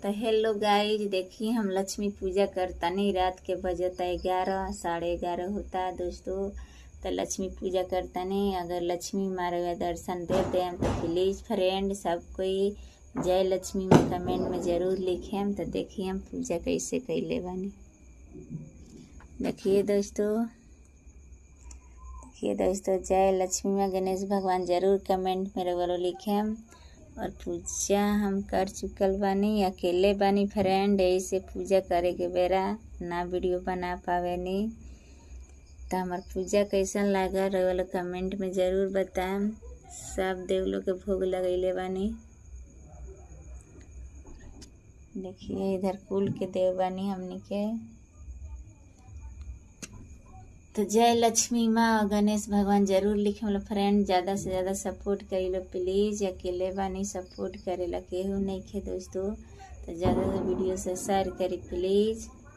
तो hello guys, देखिए हम लक्ष्मी पूजा करता नहीं। रात के बजता 11, 11:30 होता है दोस्तों। तो लक्ष्मी पूजा करता नहीं। अगर लक्ष्मी मारे दर्शन दे दें तो प्लीज़ फ्रेंड सब कोई जय लक्ष्मी में कमेंट में ज़रूर लिखें। तो देखिए हम पूजा कैसे कैले बानी। देखिए दोस्तों जय लक्ष्मी में गणेश भगवान ज़रूर कमेंट में वालों लिखें। और पूजा हम कर चुकल बानी, अकेले बानी फ्रेंड, ऐसे पूजा करे के बेरा ना वीडियो बना पावे नहीं। तो हमार पूजा कैसन लगा वाला कमेंट में ज़रूर बताएं। सब देव लोग के भोग लगैले बानी। देखिए इधर कुल के देव बानी हमनी के। तो जय लक्ष्मी माँ और गणेश भगवान जरूर लिखे मतलब फ्रेंड। ज़्यादा से ज़्यादा सपोर्ट करी लो प्लीज़। अकेले बानी सपोर्ट करे ला केहू नहीं खे दोस्तों। तो ज़्यादा से वीडियो से शेयर करी प्लीज़।